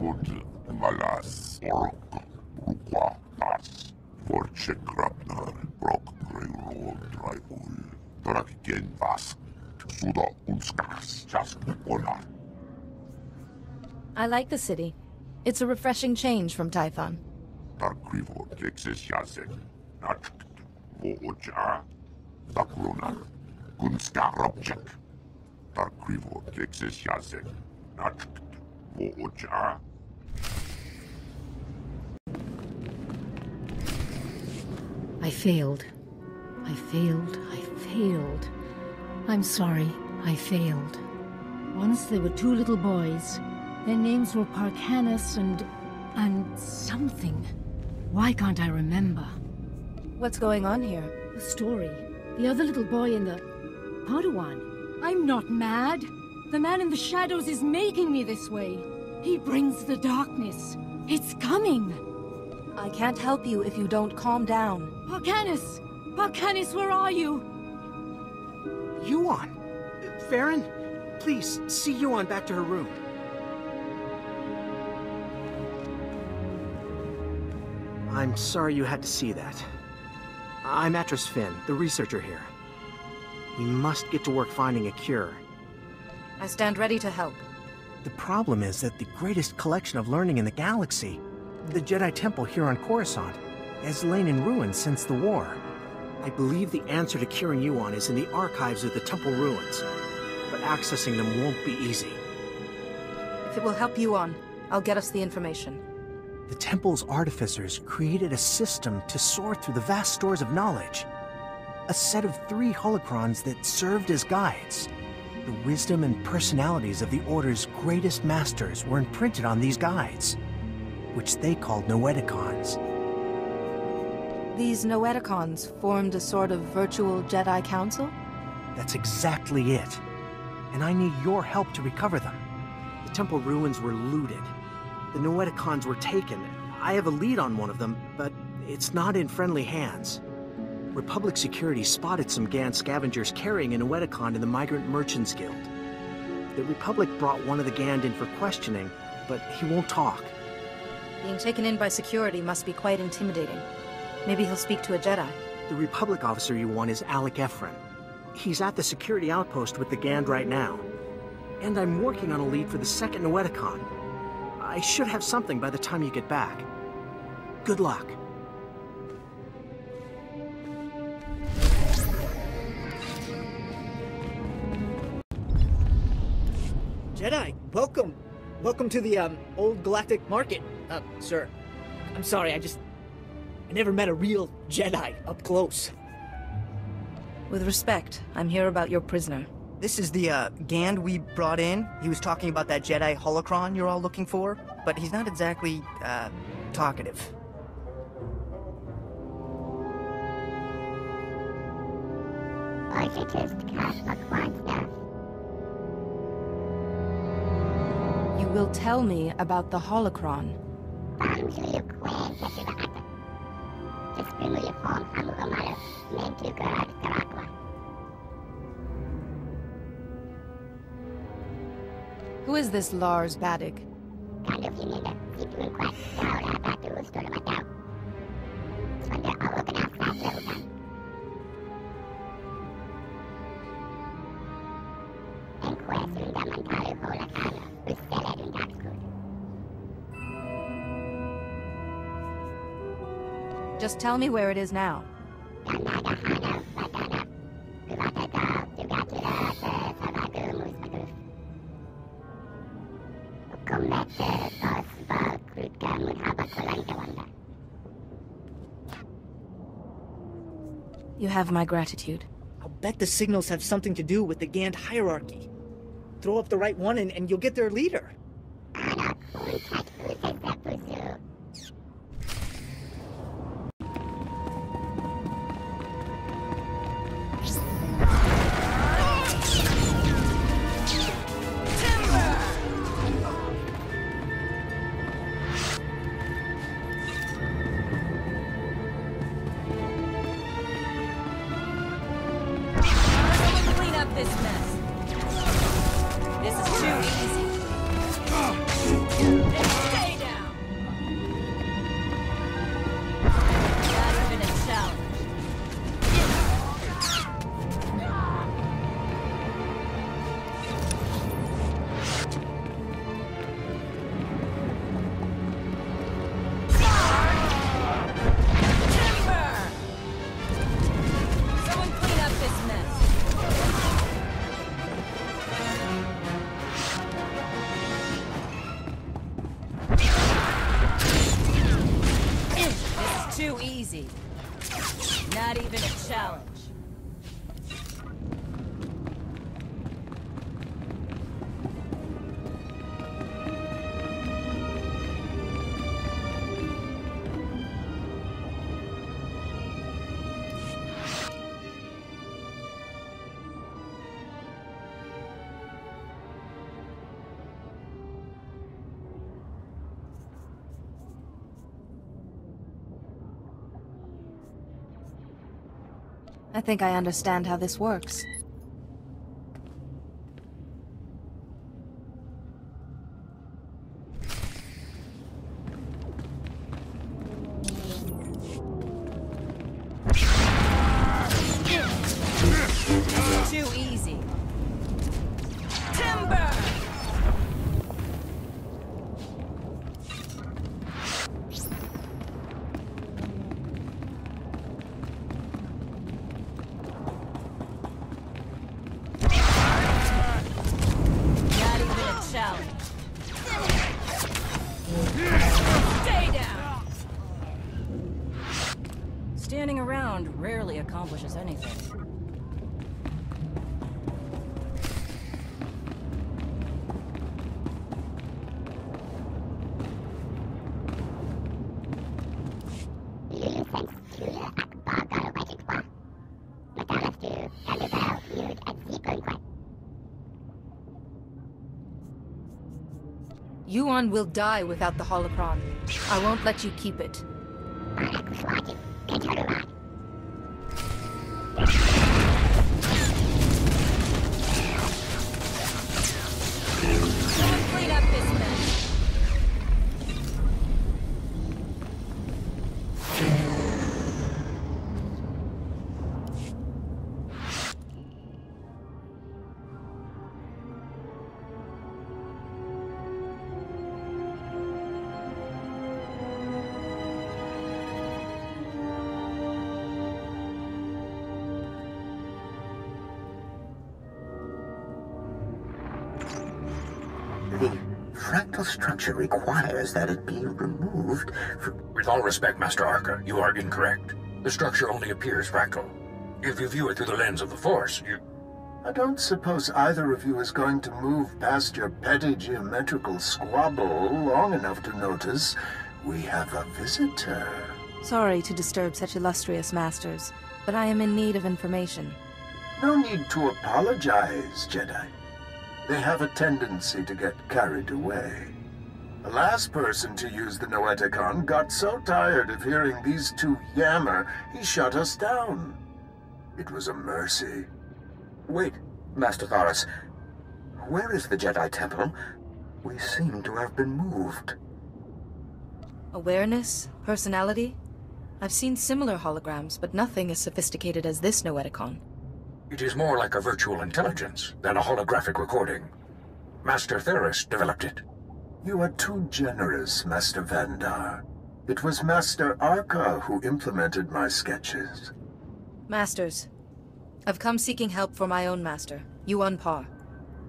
Wood, Malas, Ork, Rukwa, Nas, Vorchek Rapnar, Brok, Greyro, Dryul, Drakgen Vask, Suda Unskas, Jask, Ona. I like the city. It's a refreshing change from Tython. Darkrivo, Texas Yazek, Natch, Vooja, Dakrunar, Gunska Robjek. Darkrivo, Texas Yazek, Natch, Vooja. I failed. I'm sorry, I failed. Once there were two little boys. Their names were Parkanis and something. Why can't I remember? What's going on here? The story. The other little boy in the... Padawan. I'm not mad. The man in the shadows is making me this way. He brings the darkness. It's coming. I can't help you if you don't calm down. Parkanis! Parkanis, where are you? Yuan! Farron, please, see Yuan back to her room. I'm sorry you had to see that. I'm Atris Finn, the researcher here. We must get to work finding a cure. I stand ready to help. The problem is that the greatest collection of learning in the galaxy, the Jedi Temple here on Coruscant, has lain in ruins since the war. I believe the answer to curing Yuan is in the archives of the Temple ruins, but accessing them won't be easy. If it will help you on, I'll get us the information. The Temple's artificers created a system to sort through the vast stores of knowledge. A set of 3 holocrons that served as guides. The wisdom and personalities of the Order's greatest masters were imprinted on these guides, which they called Noeticons. These Noeticons formed a sort of virtual Jedi council? That's exactly it. And I need your help to recover them. The Temple ruins were looted. The Noeticons were taken. I have a lead on one of them, but it's not in friendly hands. Republic security spotted some Gand scavengers carrying a Noeticon in the Migrant Merchants Guild. The Republic brought one of the Gand in for questioning, but he won't talk. Being taken in by security must be quite intimidating. Maybe he'll speak to a Jedi. The Republic officer you want is Alec Ephron. He's at the security outpost with the Gand right now. And I'm working on a lead for the second Noeticon. I should have something by the time you get back. Good luck. Jedi, welcome. Welcome to the, Old Galactic Market, sir. I'm sorry, I never met a real Jedi up close. With respect, I'm here about your prisoner. This is the, Gand we brought in. He was talking about that Jedi holocron you're all looking for, but he's not exactly, talkative. You will tell me about the holocron. Who is this Lars Badig? Just tell me where it is now. You have my gratitude. I'll bet the signals have something to do with the Gand hierarchy. Throw up the right one and you'll get their leader. This mess. This is too easy. easy. Not even a challenge. I think I understand how this works. Too easy. Timber! Not even a challenge. Stay down! Standing around rarely accomplishes anything. Yuan will die without the holocron. I won't let you keep it. Clean up this mess. The fractal structure requires that it be removed for... With all respect, Master Arca, you are incorrect. The structure only appears fractal. If you view it through the lens of the Force, you... I don't suppose either of you is going to move past your petty geometrical squabble long enough to notice we have a visitor. Sorry to disturb such illustrious masters, but I am in need of information. No need to apologize, Jedi. They have a tendency to get carried away. The last person to use the Noeticon got so tired of hearing these two yammer, he shut us down. It was a mercy. Wait, Master Thoris. Where is the Jedi Temple? We seem to have been moved. Awareness? Personality? I've seen similar holograms, but nothing as sophisticated as this Noeticon. It is more like a virtual intelligence than a holographic recording. Master Theris developed it. You are too generous, Master Vandar. It was Master Arca who implemented my sketches. Masters, I've come seeking help for my own master, Yuan Pa.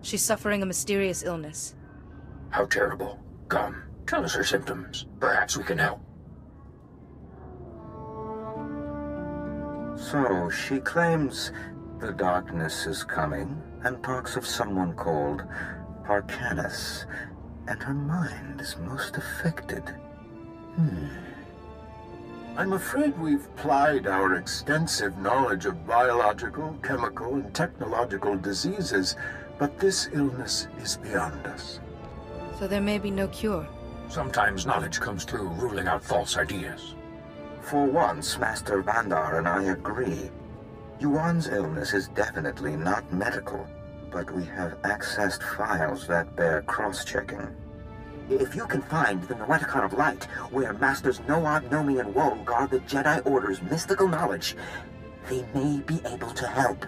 She's suffering a mysterious illness. How terrible. Come, tell us her symptoms. Perhaps we can help. So, she claims the darkness is coming, and talks of someone called Parcanus, and her mind is most affected. I'm afraid we've plied our extensive knowledge of biological, chemical, and technological diseases, but this illness is beyond us. So there may be no cure. Sometimes knowledge comes through ruling out false ideas. For once, Master Vandar and I agree. Yuan's illness is definitely not medical, but we have accessed files that bear cross-checking. If you can find the Noeticon of Light, where Masters Noad, Nomi, and Woe guard the Jedi Order's mystical knowledge, they may be able to help.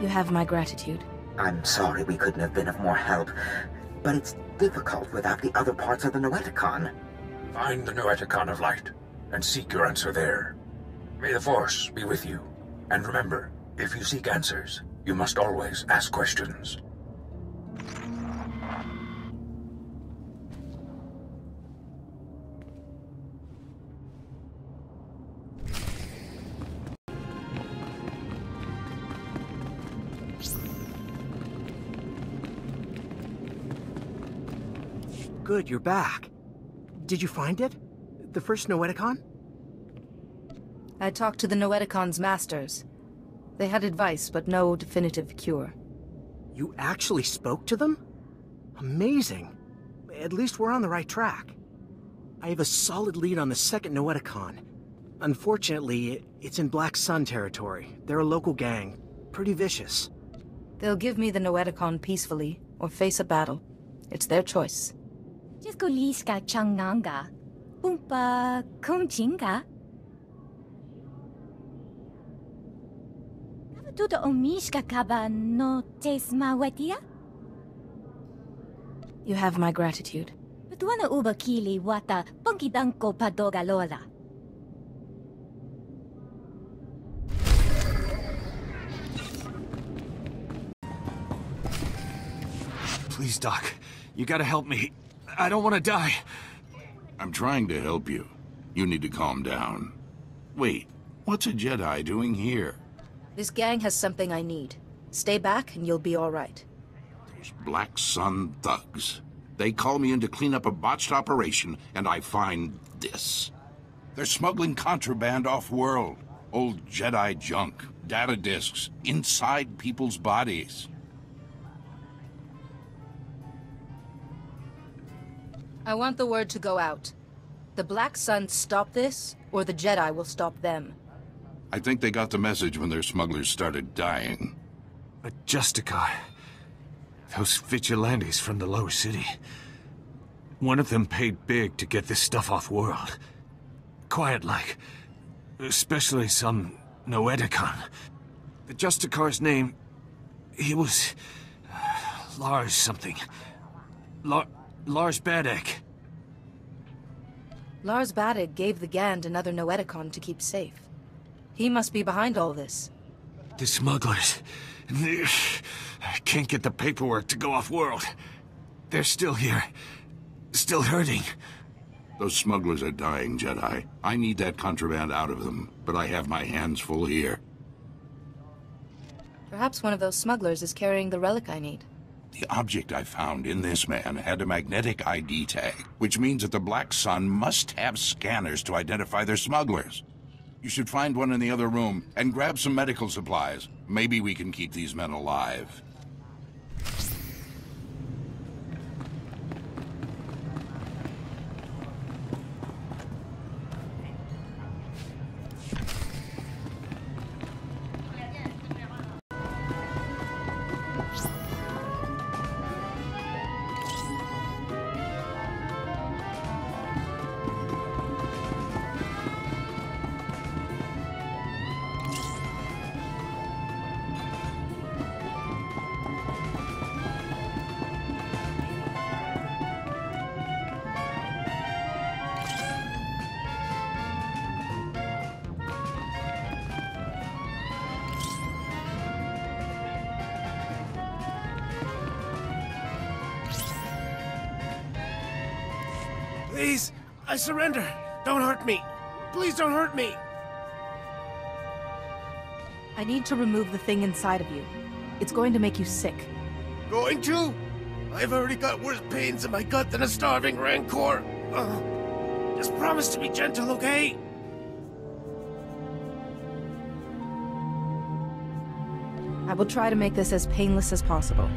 You have my gratitude. I'm sorry we couldn't have been of more help, but it's difficult without the other parts of the Noeticon. Find the Noeticon of Light, and seek your answer there. May the Force be with you. And remember, if you seek answers, you must always ask questions. Good, you're back. Did you find it? The first Noeticon? I talked to the Noeticon's masters. They had advice, but no definitive cure. You actually spoke to them? Amazing. At least we're on the right track. I have a solid lead on the second Noeticon. Unfortunately, it's in Black Sun territory. They're a local gang. Pretty vicious. They'll give me the Noeticon peacefully, or face a battle. It's their choice. Jiskuliska changanga. Pumpa kumchinga. Tudo omishka kaba no tesma wetia? You have my gratitude. Tuana uba kili wata punkidanko padoga lola. Please, Doc. You gotta help me. I don't want to die. I'm trying to help you. You need to calm down. Wait, what's a Jedi doing here? This gang has something I need. Stay back and you'll be all right. Those Black Sun thugs. They call me in to clean up a botched operation, and I find this. They're smuggling contraband off-world. Old Jedi junk, data disks, inside people's bodies. I want the word to go out. The Black Sun stop this, or the Jedi will stop them. I think they got the message when their smugglers started dying. But Justicar... those vigilantes from the lower city... one of them paid big to get this stuff off-world. Quiet-like. Especially some Noeticon. The Justicar's name... he was... Lars something. Lars Badek. Lars Badek gave the Gand another Noeticon to keep safe. He must be behind all this. The smugglers... I can't get the paperwork to go off-world. They're still here. Still hurting. Those smugglers are dying, Jedi. I need that contraband out of them, but I have my hands full here. Perhaps one of those smugglers is carrying the relic I need. The object I found in this man had a magnetic ID tag, which means that the Black Sun must have scanners to identify their smugglers. You should find one in the other room and grab some medical supplies. Maybe we can keep these men alive. Please, I surrender. Don't hurt me. Please don't hurt me. I need to remove the thing inside of you. It's going to make you sick. Going to? I've already got worse pains in my gut than a starving rancor. Just promise to be gentle, okay? I will try to make this as painless as possible.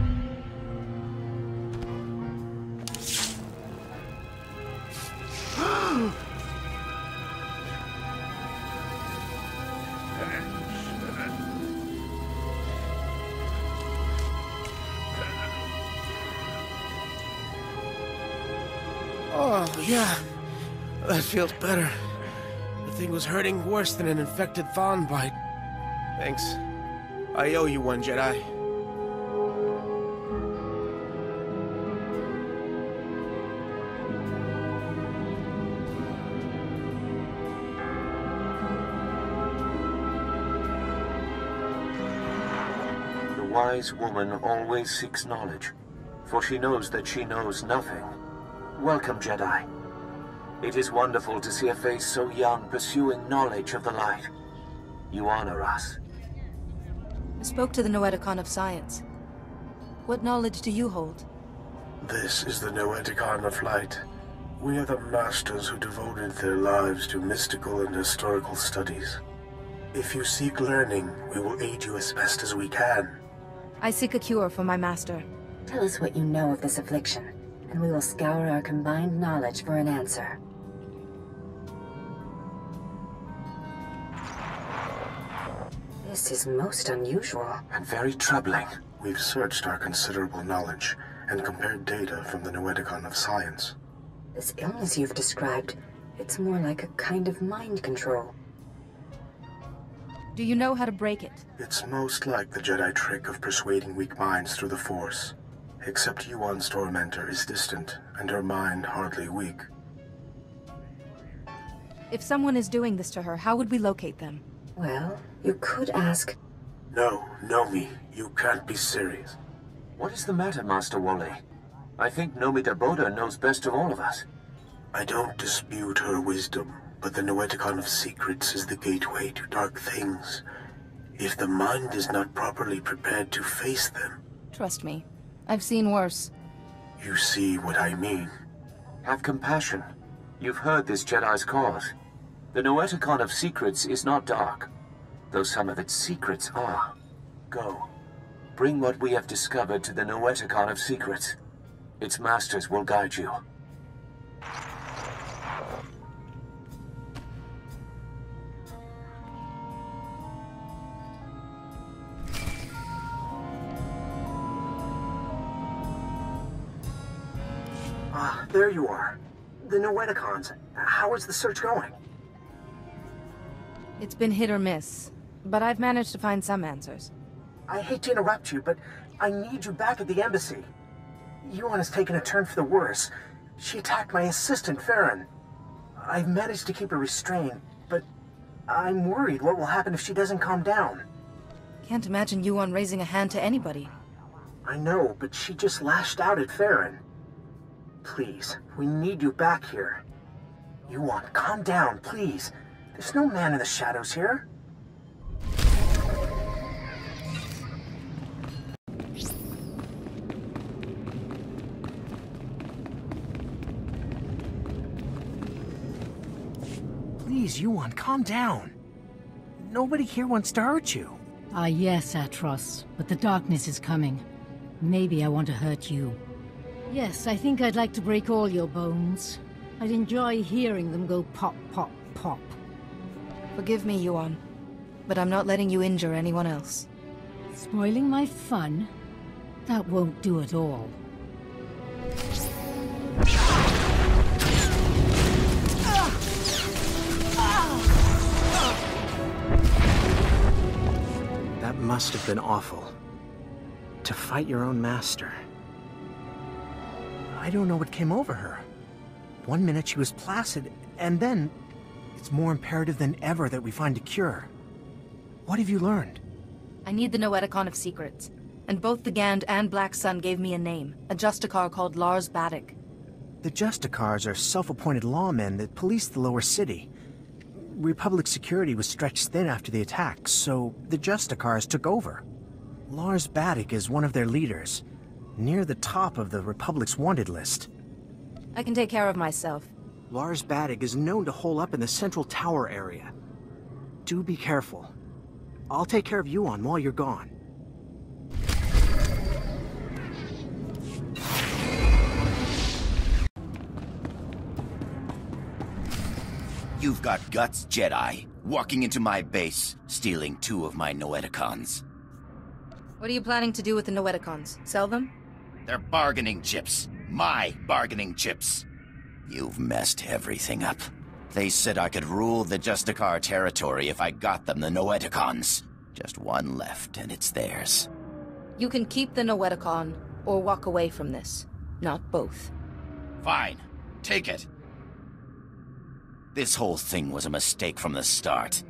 Oh, yeah. That feels better. The thing was hurting worse than an infected fawn bite. Thanks. I owe you one, Jedi. The wise woman always seeks knowledge, for she knows that she knows nothing. Welcome, Jedi. It is wonderful to see a face so young pursuing knowledge of the light. You honor us. I spoke to the Noeticon of Science. What knowledge do you hold? This is the Noeticon of Light. We are the masters who devoted their lives to mystical and historical studies. If you seek learning, we will aid you as best as we can. I seek a cure for my master. Tell us what you know of this affliction, and we will scour our combined knowledge for an answer. This is most unusual. And very troubling. We've searched our considerable knowledge and compared data from the Noeticon of Science. This illness you've described, it's more like a kind of mind control. Do you know how to break it? It's most like the Jedi trick of persuading weak minds through the Force. Except Yuan's tormentor is distant, and her mind hardly weak. If someone is doing this to her, how would we locate them? Well, you could ask... No, Nomi, you can't be serious. What is the matter, Master Wally? I think Nomi Daboda knows best of all of us. I don't dispute her wisdom, but the Noeticon of Secrets is the gateway to dark things. If the mind is not properly prepared to face them... Trust me, I've seen worse. You see what I mean. Have compassion. You've heard this Jedi's cause. The Noeticon of Secrets is not dark, though some of its secrets are. Go. Bring what we have discovered to the Noeticon of Secrets. Its masters will guide you. Ah, there you are. The Noeticons. How is the search going? It's been hit or miss, but I've managed to find some answers. I hate to interrupt you, but I need you back at the embassy. Yuan has taken a turn for the worse. She attacked my assistant, Farron. I've managed to keep her restrained, but I'm worried what will happen if she doesn't calm down. Can't imagine Yuan raising a hand to anybody. I know, but she just lashed out at Farron. Please, we need you back here. Yuan, calm down, please. There's no man in the shadows here. Please, Yuan, calm down. Nobody here wants to hurt you. Ah, yes, Atros, but the darkness is coming. Maybe I want to hurt you. Yes, I think I'd like to break all your bones. I'd enjoy hearing them go pop, pop, pop. Forgive me, Yuan, but I'm not letting you injure anyone else. Spoiling my fun? That won't do at all. That must have been awful. To fight your own master. I don't know what came over her. One minute she was placid, and then... It's more imperative than ever that we find a cure. What have you learned? I need the Noeticon of Secrets. And both the Gand and Black Sun gave me a name, a Justicar called Lars Baddock. The Justicars are self-appointed lawmen that police the lower city. Republic security was stretched thin after the attack, so the Justicars took over. Lars Baddock is one of their leaders, near the top of the Republic's wanted list. I can take care of myself. Lars Baddock is known to hole up in the central tower area. Do be careful. I'll take care of Yuan while you're gone. You've got guts, Jedi. Walking into my base, stealing 2 of my Noeticons. What are you planning to do with the Noeticons? Sell them? They're bargaining chips. My bargaining chips. You've messed everything up. They said I could rule the Justicar territory if I got them the Noeticons. Just one left, and it's theirs. You can keep the Noeticon, or walk away from this. Not both. Fine. Take it. This whole thing was a mistake from the start.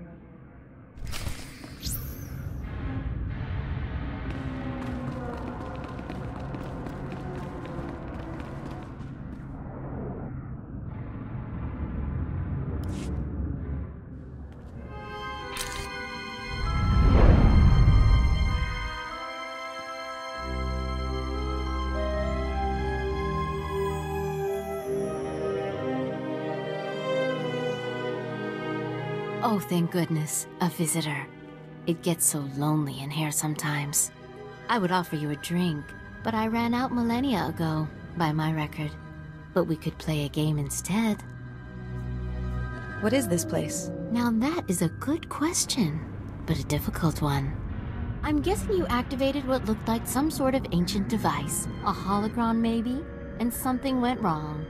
Oh, thank goodness. A visitor. It gets so lonely in here sometimes. I would offer you a drink, but I ran out millennia ago, by my record. But we could play a game instead. What is this place? Now that is a good question, but a difficult one. I'm guessing you activated what looked like some sort of ancient device. A holocron maybe? And something went wrong.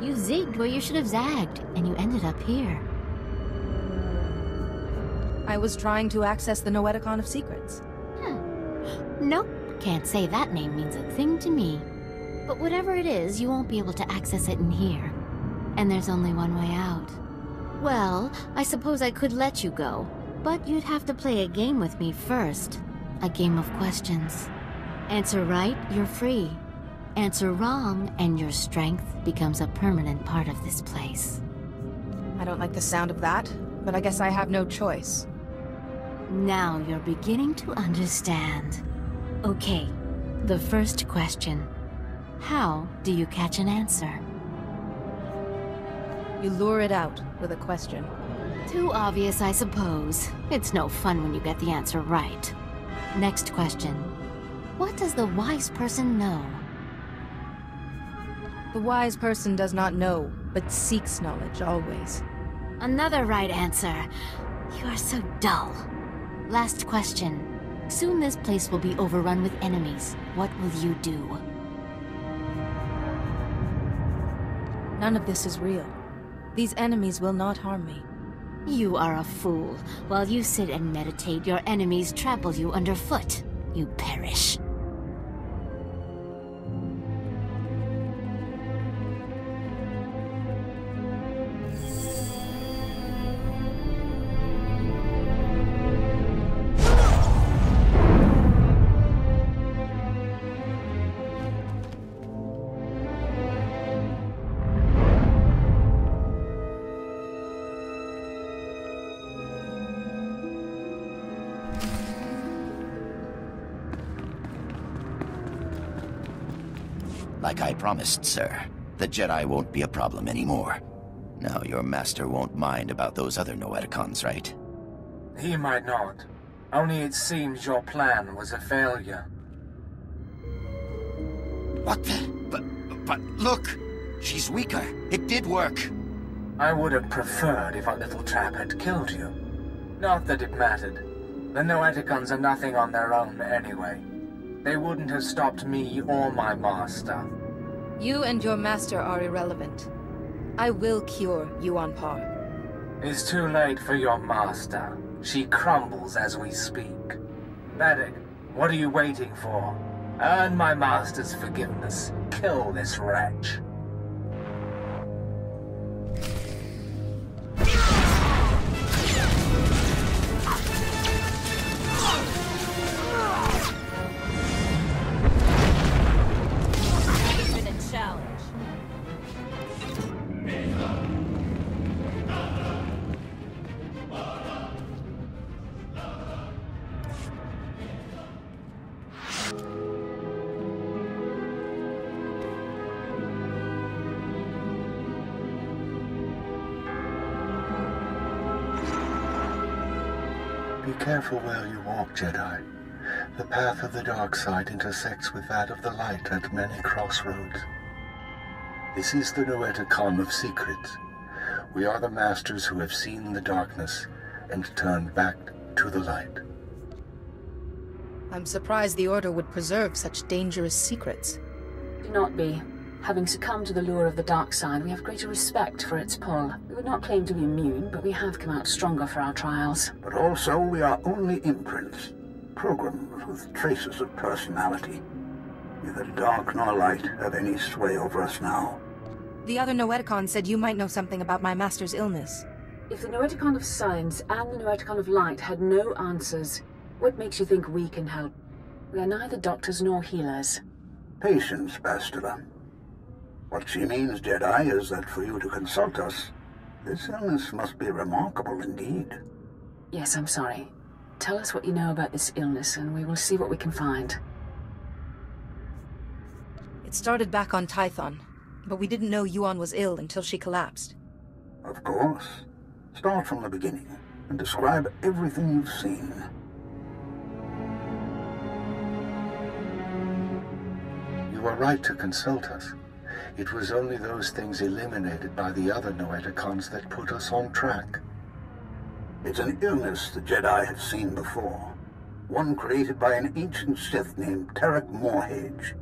You zigged where you should have zagged, and you ended up here. I was trying to access the Noeticon of Secrets. Nope, can't say that name means a thing to me. But whatever it is, you won't be able to access it in here. And there's only one way out. Well, I suppose I could let you go, but you'd have to play a game with me first. A game of questions. Answer right, you're free. Answer wrong, and your strength becomes a permanent part of this place. I don't like the sound of that, but I guess I have no choice. Now you're beginning to understand. Okay, the first question. How do you catch an answer? You lure it out with a question. Too obvious, I suppose. It's no fun when you get the answer right. Next question. What does the wise person know? The wise person does not know, but seeks knowledge always. Another right answer. You are so dull. Last question. Soon this place will be overrun with enemies. What will you do? None of this is real. These enemies will not harm me. You are a fool. While you sit and meditate, your enemies trample you underfoot. You perish. Like I promised, sir, the Jedi won't be a problem anymore. Now your master won't mind about those other Noeticons, right? He might not. Only it seems your plan was a failure. What the? But look! She's weaker. It did work. I would have preferred if our little trap had killed you. Not that it mattered. The Noeticons are nothing on their own anyway. They wouldn't have stopped me or my master. You and your master are irrelevant. I will cure Yuan Par. It's too late for your master. She crumbles as we speak. Medic, what are you waiting for? Earn my master's forgiveness. Kill this wretch. Be careful where you walk, Jedi. The path of the dark side intersects with that of the light at many crossroads. This is the Noeticon of Secrets. We are the masters who have seen the darkness and turned back to the light. I'm surprised the Order would preserve such dangerous secrets. Do not be. Having succumbed to the lure of the dark side, we have greater respect for its pull. We would not claim to be immune, but we have come out stronger for our trials. But also we are only imprints, programs with traces of personality. Neither dark nor light have any sway over us now. The other Noeticon said you might know something about my master's illness. If the Noeticon of Science and the Noeticon of Light had no answers, what makes you think we can help? We are neither doctors nor healers. Patience, Bastila. What she means, Jedi, is that for you to consult us, this illness must be remarkable indeed. Yes, I'm sorry. Tell us what you know about this illness, and we will see what we can find. It started back on Tython, but we didn't know Yuan was ill until she collapsed. Of course. Start from the beginning and describe everything you've seen. You are right to consult us. It was only those things eliminated by the other Noeticons that put us on track. It's an illness the Jedi have seen before. One created by an ancient Sith named Tarek Morhage.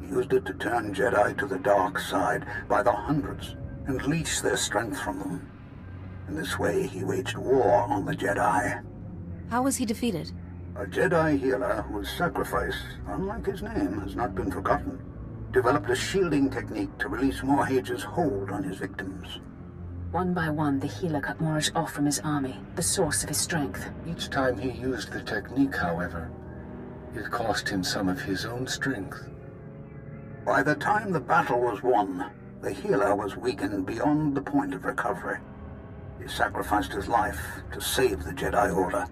He used it to turn Jedi to the dark side by the hundreds and leech their strength from them. In this way, he waged war on the Jedi. How was he defeated? A Jedi healer whose sacrifice, unlike his name, has not been forgotten, developed a shielding technique to release Morhage's hold on his victims. One by one, the healer cut Morhage off from his army, the source of his strength. Each time he used the technique, however, it cost him some of his own strength. By the time the battle was won, the healer was weakened beyond the point of recovery. He sacrificed his life to save the Jedi Order.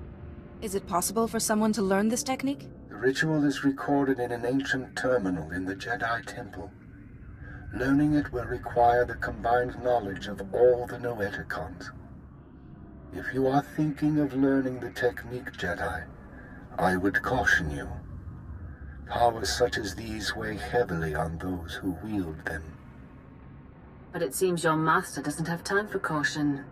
Is it possible for someone to learn this technique? The ritual is recorded in an ancient terminal in the Jedi Temple. Learning it will require the combined knowledge of all the Noeticons. If you are thinking of learning the technique, Jedi, I would caution you. Powers such as these weigh heavily on those who wield them. But it seems your master doesn't have time for caution.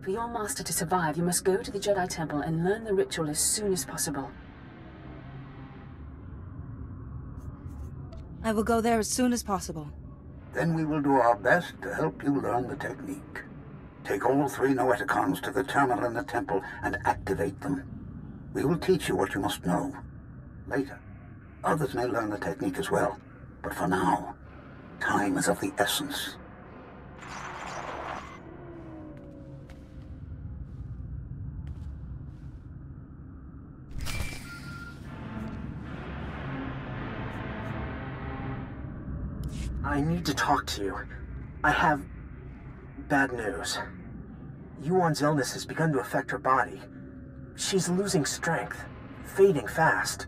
For your master to survive, you must go to the Jedi Temple and learn the ritual as soon as possible. I will go there as soon as possible. Then we will do our best to help you learn the technique. Take all 3 Noeticons to the terminal in the temple and activate them. We will teach you what you must know. Later, others may learn the technique as well. But for now, time is of the essence. I need to talk to you. I have bad news. Yuan's illness has begun to affect her body. She's losing strength, fading fast.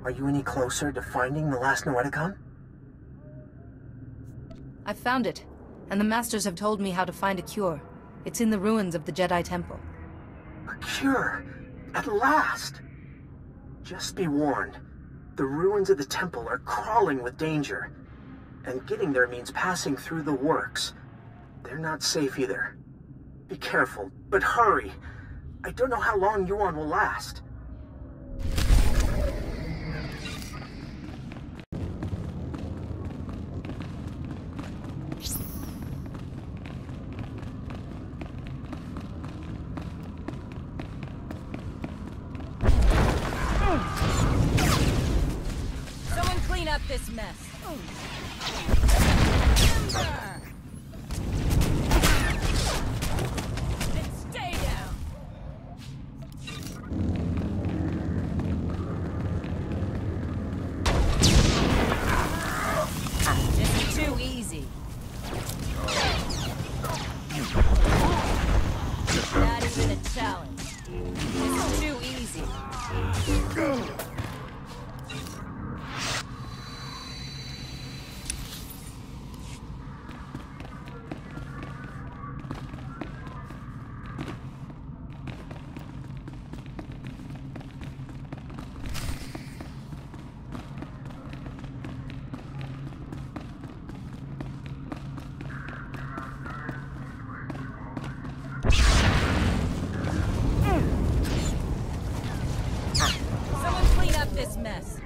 Are you any closer to finding the last Noeticon? I've found it, and the Masters have told me how to find a cure. It's in the ruins of the Jedi Temple. A cure! At last! Just be warned. The ruins of the temple are crawling with danger. And getting there means passing through the works. They're not safe either. Be careful, but hurry. I don't know how long Yuan will last. Someone clean up this mess. This mess.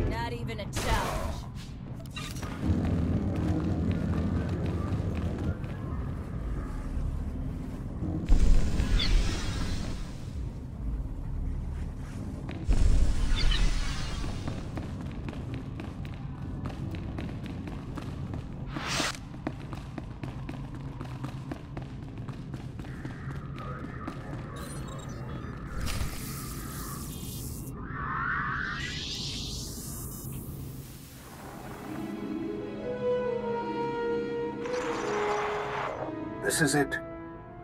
Not even a challenge. This is it.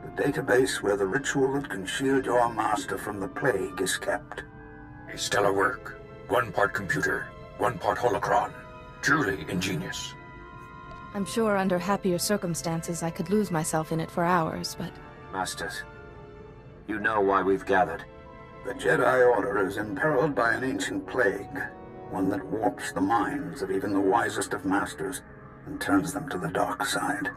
The database where the ritual that can shield your master from the plague is kept. A stellar work. 1 part computer, 1 part holocron. Truly ingenious. I'm sure under happier circumstances I could lose myself in it for hours, but... Masters, you know why we've gathered. The Jedi Order is imperiled by an ancient plague, one that warps the minds of even the wisest of masters and turns them to the dark side.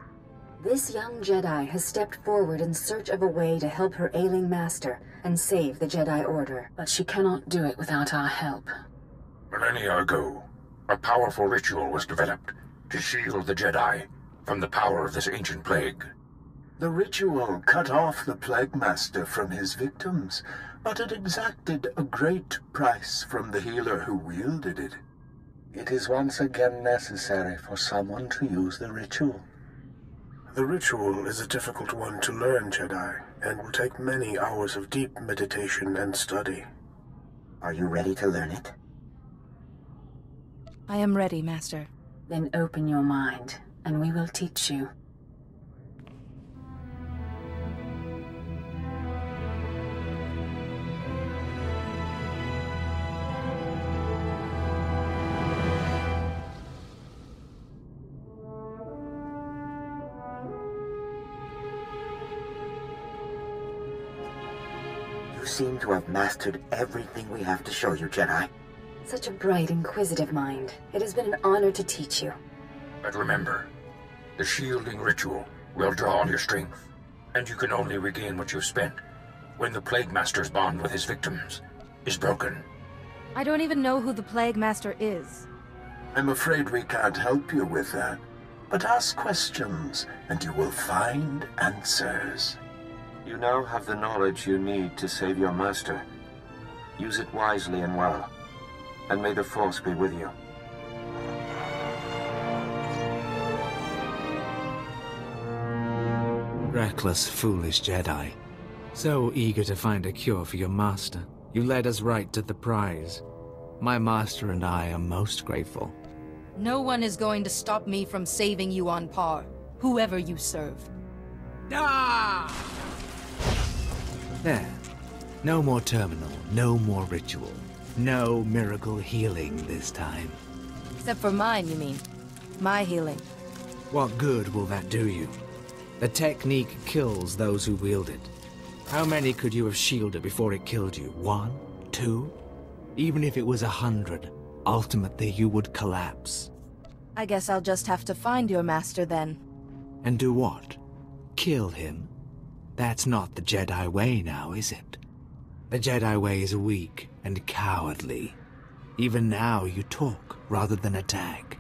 This young Jedi has stepped forward in search of a way to help her ailing master and save the Jedi Order, but she cannot do it without our help. Millennia ago, a powerful ritual was developed to shield the Jedi from the power of this ancient plague. The ritual cut off the Plague Master from his victims, but it exacted a great price from the healer who wielded it. It is once again necessary for someone to use the ritual. The ritual is a difficult one to learn, Jedi, and will take many hours of deep meditation and study. Are you ready to learn it? I am ready, Master. Then open your mind, and we will teach you. You seem to have mastered everything we have to show you, Jedi. Such a bright, inquisitive mind. It has been an honor to teach you. But remember, the shielding ritual will draw on your strength, and you can only regain what you've spent when the Plague Master's bond with his victims is broken. I don't even know who the Plague Master is. I'm afraid we can't help you with that, but ask questions, and you will find answers. You now have the knowledge you need to save your master. Use it wisely and well, and may the Force be with you. Reckless, foolish Jedi. So eager to find a cure for your master, you led us right to the prize. My master and I are most grateful. No one is going to stop me from saving you on par, whoever you serve. Ah! There. No more terminal, no more ritual. No miracle healing this time. Except for mine, you mean? My healing. What good will that do you? The technique kills those who wield it. How many could you have shielded before it killed you? 1? 2? Even if it was 100, ultimately you would collapse. I guess I'll just have to find your master then. And do what? Kill him? That's not the Jedi way now, is it? The Jedi way is weak and cowardly. Even now you talk rather than attack.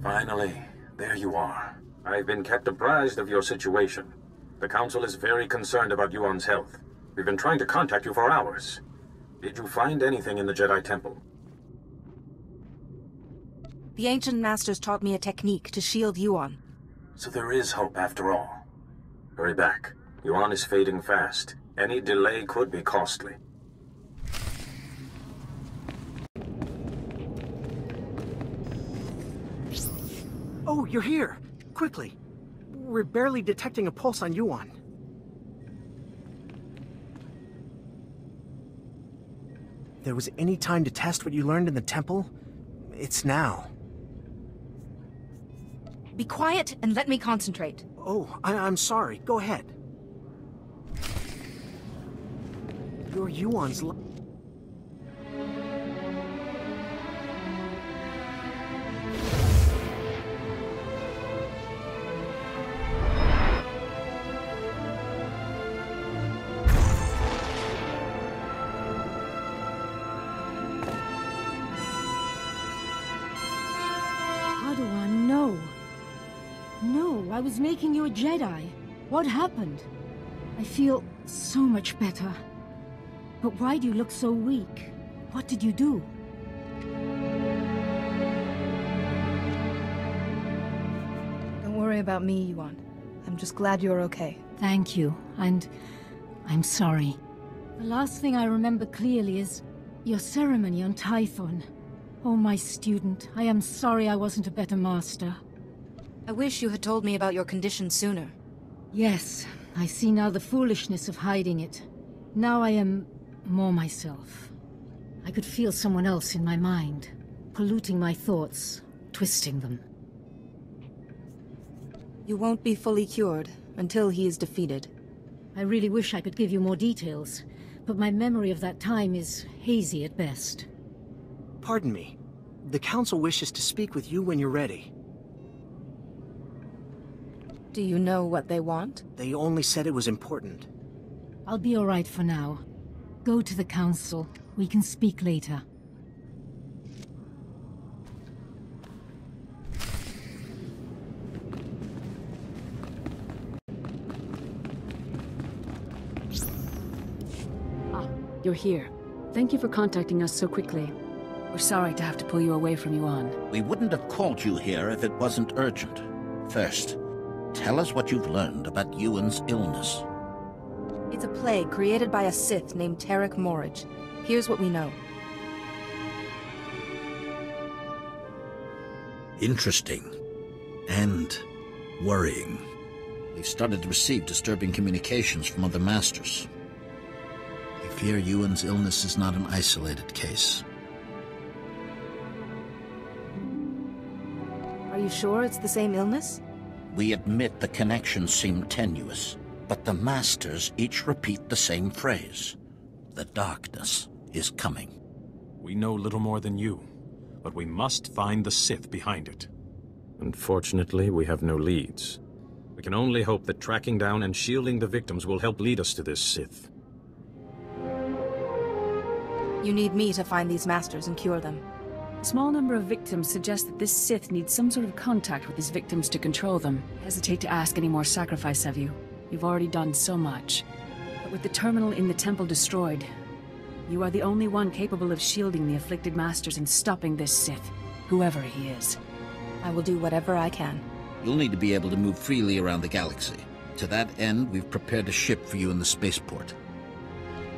Finally, there you are. I've been kept apprised of your situation. The Council is very concerned about Yuan's health. We've been trying to contact you for hours. Did you find anything in the Jedi Temple? The Ancient Masters taught me a technique to shield Yuan. So there is hope after all. Hurry back. Yuan is fading fast. Any delay could be costly. Oh, you're here! Quickly! We're barely detecting a pulse on Yuan. If there was any time to test what you learned in the temple, it's now. Be quiet and let me concentrate. Oh, I'm sorry. Go ahead. Your Yuan's... I was making you a Jedi. What happened? I feel so much better. But why do you look so weak? What did you do? Don't worry about me, Yuan. I'm just glad you're okay. Thank you, and I'm sorry. The last thing I remember clearly is your ceremony on Tython. Oh, my student, I am sorry I wasn't a better master. I wish you had told me about your condition sooner. Yes, I see now the foolishness of hiding it. Now I am more myself. I could feel someone else in my mind, polluting my thoughts, twisting them. You won't be fully cured until he is defeated. I really wish I could give you more details, but my memory of that time is hazy at best. Pardon me. The Council wishes to speak with you when you're ready. Do you know what they want? They only said it was important. I'll be all right for now. Go to the Council. We can speak later. You're here. Thank you for contacting us so quickly. We're sorry to have to pull you away from Yuan. We wouldn't have called you here if it wasn't urgent. First, tell us what you've learned about Yuan's illness. It's a plague created by a Sith named Tarek Morridge. Here's what we know. Interesting. And worrying. We've started to receive disturbing communications from other masters. I fear Yuan's illness is not an isolated case. Are you sure it's the same illness? We admit the connections seem tenuous, but the masters each repeat the same phrase. The darkness is coming. We know little more than you, but we must find the Sith behind it. Unfortunately, we have no leads. We can only hope that tracking down and shielding the victims will help lead us to this Sith. You need me to find these masters and cure them. A small number of victims suggest that this Sith needs some sort of contact with his victims to control them. I hesitate to ask any more sacrifice of you. You've already done so much. But with the terminal in the temple destroyed, you are the only one capable of shielding the afflicted masters and stopping this Sith, whoever he is. I will do whatever I can. You'll need to be able to move freely around the galaxy. To that end, we've prepared a ship for you in the spaceport.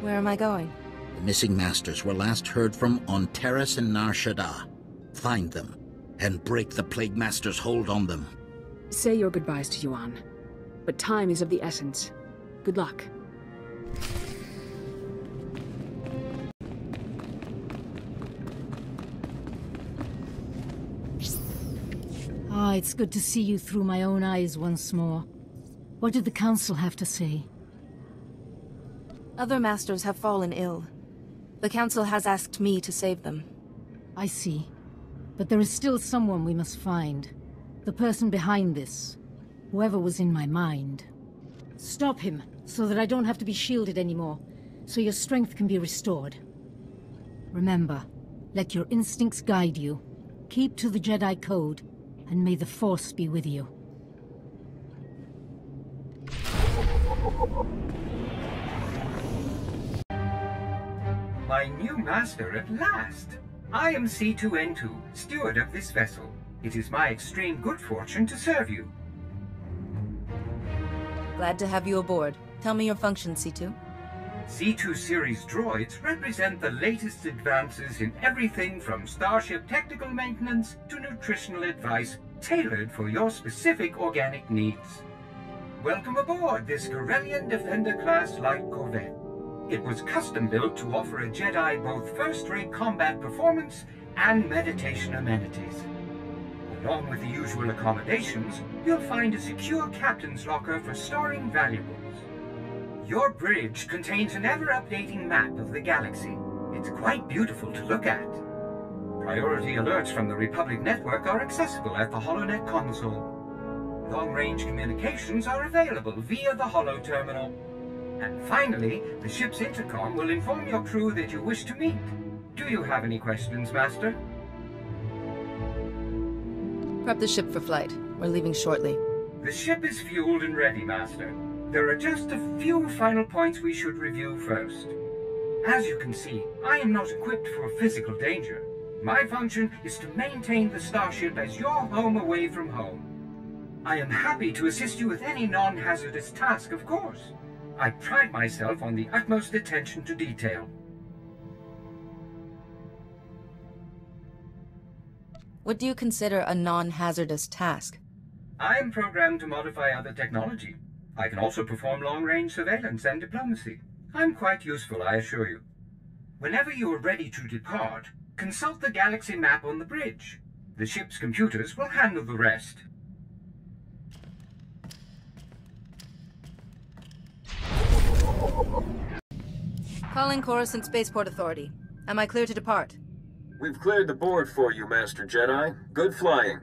Where am I going? The missing masters were last heard from on Terrace and Nar Shaddaa. Find them, and break the Plague Master's hold on them. Say your goodbyes to Yuan. But time is of the essence. Good luck. Ah, it's good to see you through my own eyes once more. What did the Council have to say? Other masters have fallen ill. The Council has asked me to save them. I see. But there is still someone we must find. The person behind this. Whoever was in my mind. Stop him, so that I don't have to be shielded anymore. So your strength can be restored. Remember, let your instincts guide you. Keep to the Jedi Code, and may the Force be with you. My new master at last! I am C2N2, steward of this vessel. It is my extreme good fortune to serve you. Glad to have you aboard. Tell me your function, C2. C2 series droids represent the latest advances in everything from starship technical maintenance to nutritional advice tailored for your specific organic needs. Welcome aboard this Corellian Defender-class light corvette. It was custom-built to offer a Jedi both first-rate combat performance and meditation amenities. Along with the usual accommodations, you'll find a secure captain's locker for storing valuables. Your bridge contains an ever-updating map of the galaxy. It's quite beautiful to look at. Priority alerts from the Republic Network are accessible at the HoloNet console. Long-range communications are available via the Holo Terminal. And finally, the ship's intercom will inform your crew that you wish to meet. Do you have any questions, Master? Prep the ship for flight. We're leaving shortly. The ship is fueled and ready, Master. There are just a few final points we should review first. As you can see, I am not equipped for physical danger. My function is to maintain the starship as your home away from home. I am happy to assist you with any non-hazardous task, of course. I pride myself on the utmost attention to detail. What do you consider a non-hazardous task? I am programmed to modify other technology. I can also perform long-range surveillance and diplomacy. I'm quite useful, I assure you. Whenever you are ready to depart, consult the galaxy map on the bridge. The ship's computers will handle the rest. Calling Coruscant Spaceport Authority. Am I clear to depart? We've cleared the board for you, Master Jedi. Good flying.